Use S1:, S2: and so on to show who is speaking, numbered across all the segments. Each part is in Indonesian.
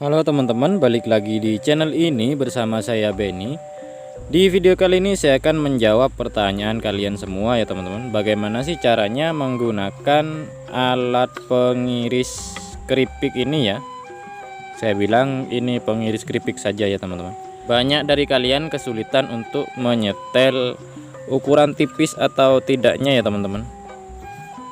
S1: Halo teman-teman, balik lagi di channel ini bersama saya Benny. Di video kali ini saya akan menjawab pertanyaan kalian semua ya teman-teman. Bagaimana sih caranya menggunakan alat pengiris keripik ini ya? Saya bilang ini pengiris keripik saja ya teman-teman. Banyak dari kalian kesulitan untuk menyetel ukuran tipis atau tidaknya ya teman-teman.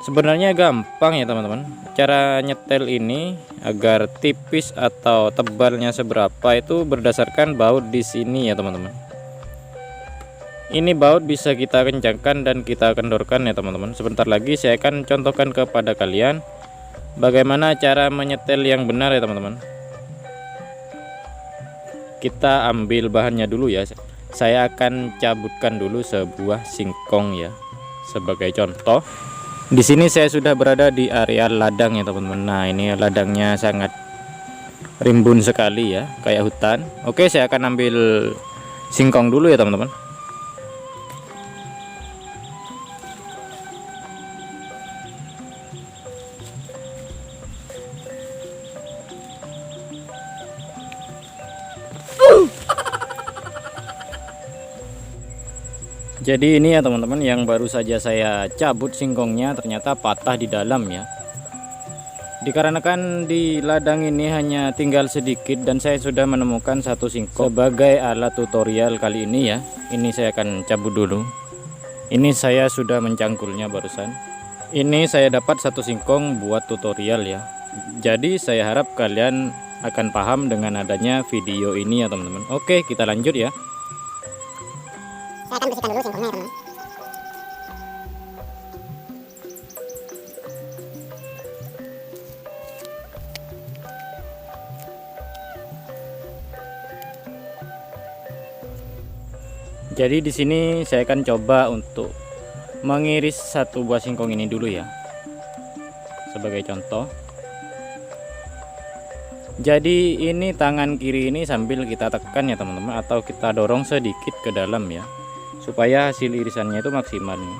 S1: Sebenarnya gampang ya teman-teman. Cara nyetel ini agar tipis atau tebalnya seberapa itu berdasarkan baut di sini ya teman-teman. Ini baut bisa kita kencangkan dan kita kendorkan ya teman-teman. Sebentar lagi saya akan contohkan kepada kalian bagaimana cara menyetel yang benar ya teman-teman. Kita ambil bahannya dulu ya. Saya akan cabutkan dulu sebuah singkong ya sebagai contoh. Di sini saya sudah berada di area ladang ya teman-teman. Nah, ini ladangnya sangat rimbun sekali ya, kayak hutan. Oke, saya akan ambil singkong dulu ya teman-teman. Jadi ini ya teman-teman, yang baru saja saya cabut singkongnya ternyata patah di dalam ya. Dikarenakan di ladang ini hanya tinggal sedikit dan saya sudah menemukan satu singkong sebagai alat tutorial kali ini ya. Ini saya akan cabut dulu. Ini saya sudah mencangkulnya barusan. Ini saya dapat satu singkong buat tutorial ya. Jadi saya harap kalian akan paham dengan adanya video ini ya teman-teman. Oke, kita lanjut ya.
S2: Saya akan bersihkan dulu singkongnya ya teman.
S1: Jadi di sini saya akan coba untuk mengiris satu buah singkong ini dulu ya. Sebagai contoh. Jadi ini tangan kiri ini sambil kita tekan ya teman-teman, atau kita dorong sedikit ke dalam ya, supaya hasil irisannya itu maksimal nih.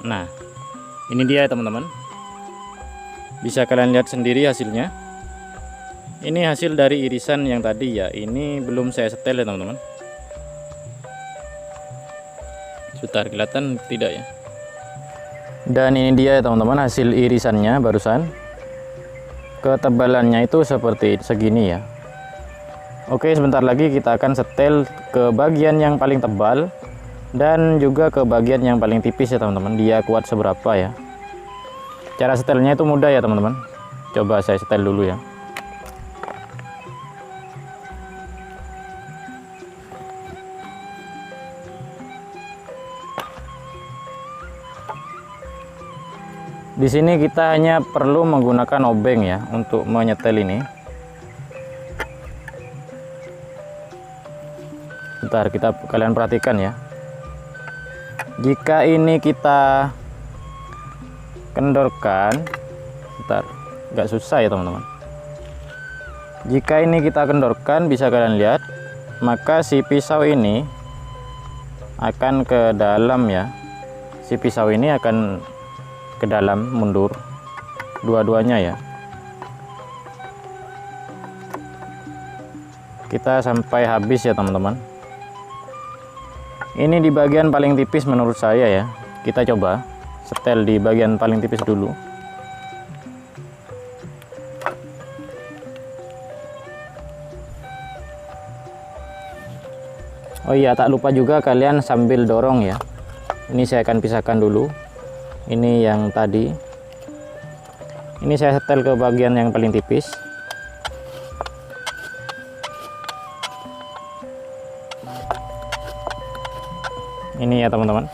S1: Nah, ini dia teman-teman. Bisa kalian lihat sendiri hasilnya. Ini hasil dari irisan yang tadi ya. Ini belum saya setel ya teman-teman. Sudah kelihatan tidak ya? Dan ini dia ya teman-teman, hasil irisannya barusan. Ketebalannya itu seperti segini ya. Oke, sebentar lagi kita akan setel ke bagian yang paling tebal dan juga ke bagian yang paling tipis ya teman-teman. Dia kuat seberapa ya. Cara setelnya itu mudah ya teman-teman. Coba saya setel dulu ya. Di sini kita hanya perlu menggunakan obeng ya untuk menyetel ini. Bentar, kalian perhatikan ya. Jika ini kita kendorkan, bentar, nggak susah ya teman-teman. Jika ini kita kendorkan, bisa kalian lihat, maka si pisau ini akan ke dalam ya. Si pisau ini akan ke dalam, mundur dua-duanya ya. Kita sampai habis ya teman-teman. Ini di bagian paling tipis menurut saya ya. Kita coba setel di bagian paling tipis dulu. Oh iya, tak lupa juga kalian sambil dorong ya. Ini saya akan pisahkan dulu. Ini yang tadi. Ini saya setel ke bagian yang paling tipis. Ini ya teman-teman.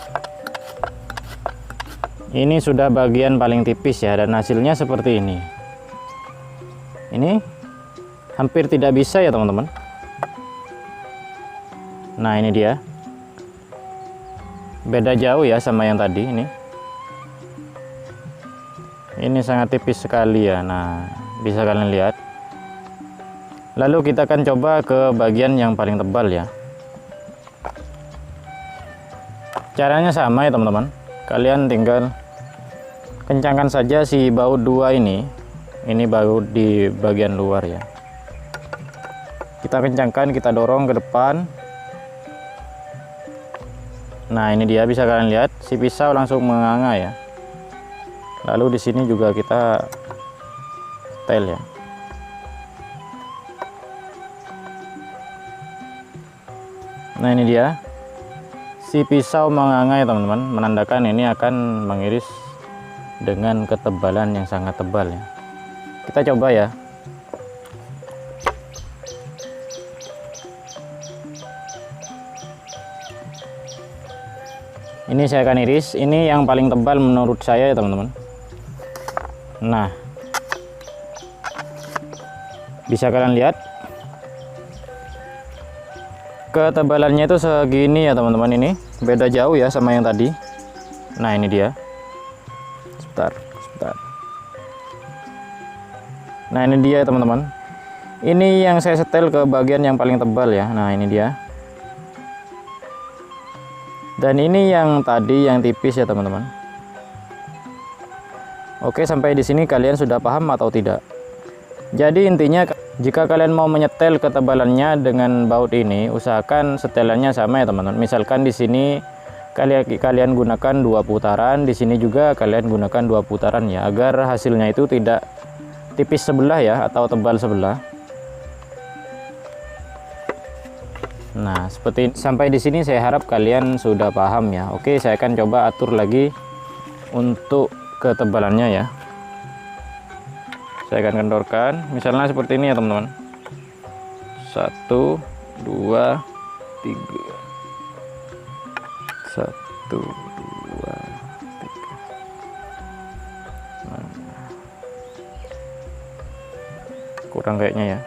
S1: Ini sudah bagian paling tipis ya, dan hasilnya seperti ini. Ini hampir tidak bisa ya teman-teman. Nah, ini dia. Beda jauh ya sama yang tadi ini. Ini sangat tipis sekali ya. Nah, bisa kalian lihat. Lalu kita akan coba ke bagian yang paling tebal ya. Caranya sama ya teman-teman. Kalian tinggal kencangkan saja si baut 2 ini. Ini baut di bagian luar ya. Kita kencangkan, kita dorong ke depan. Nah, ini dia, bisa kalian lihat si pisau langsung menganga ya. Lalu di sini juga kita setel ya. Nah, ini dia. Si pisau menganga ya teman-teman, menandakan ini akan mengiris dengan ketebalan yang sangat tebal ya. Kita coba ya. Ini saya akan iris, ini yang paling tebal menurut saya ya teman-teman. Nah, bisa kalian lihat ketebalannya itu segini ya teman-teman. Ini beda jauh ya sama yang tadi. Nah, ini dia. Sebentar. Nah, ini dia teman-teman. Ini yang saya setel ke bagian yang paling tebal ya. Nah, ini dia. Dan ini yang tadi yang tipis ya teman-teman. Oke, sampai di sini kalian sudah paham atau tidak? Jadi intinya, jika kalian mau menyetel ketebalannya dengan baut ini, usahakan setelannya sama ya teman-teman. Misalkan di sini kalian gunakan 2 putaran, di sini juga kalian gunakan 2 putaran ya, agar hasilnya itu tidak tipis sebelah ya, atau tebal sebelah. Nah, seperti sampai di sini saya harap kalian sudah paham ya. Oke, saya akan coba atur lagi untuk ketebalannya ya. Saya akan kendorkan, misalnya seperti ini ya teman-teman. 1 2 3. 1 2 3. Nah, kurang kayaknya ya.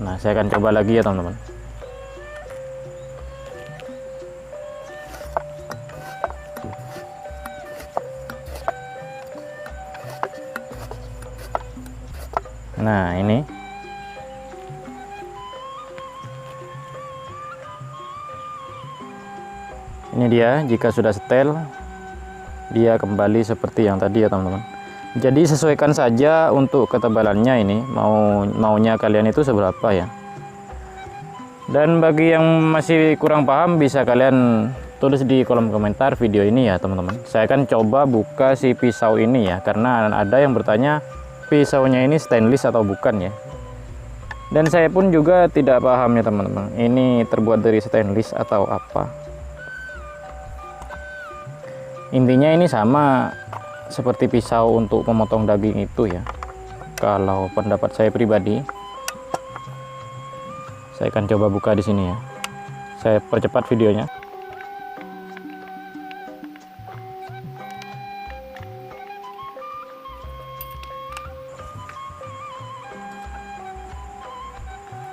S1: Nah, saya akan coba lagi ya teman-teman. Nah, ini dia, jika sudah setel dia kembali seperti yang tadi ya teman-teman. Jadi sesuaikan saja untuk ketebalannya ini, maunya kalian itu seberapa ya. Dan bagi yang masih kurang paham, bisa kalian tulis di kolom komentar video ini ya teman-teman. Saya akan coba buka si pisau ini ya, karena ada yang bertanya pisaunya ini stainless atau bukan ya. Dan saya pun juga tidak paham ya teman-teman, ini terbuat dari stainless atau apa. Intinya ini sama seperti pisau untuk memotong daging itu ya. Kalau pendapat saya pribadi, saya akan coba buka di sini ya. Saya percepat videonya.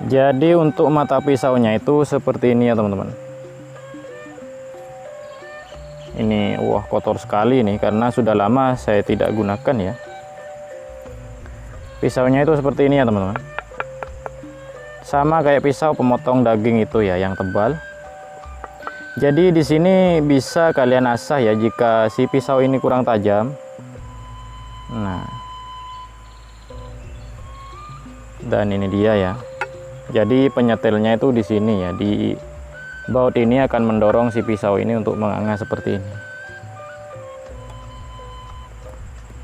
S1: Jadi untuk mata pisaunya itu seperti ini ya teman-teman. Ini wah, kotor sekali nih karena sudah lama saya tidak gunakan ya. Pisaunya itu seperti ini ya teman-teman. Sama kayak pisau pemotong daging itu ya, yang tebal. Jadi di sini bisa kalian asah ya jika si pisau ini kurang tajam. Nah, dan ini dia ya. Jadi penyetelnya itu di sini ya, di baut ini akan mendorong si pisau ini untuk menganga seperti ini.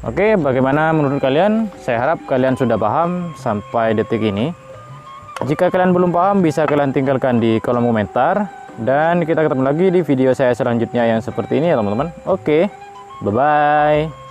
S1: Oke, bagaimana menurut kalian? Saya harap kalian sudah paham sampai detik ini. Jika kalian belum paham, bisa kalian tinggalkan di kolom komentar. Dan kita ketemu lagi di video saya selanjutnya yang seperti ini ya teman-teman. Oke, bye-bye.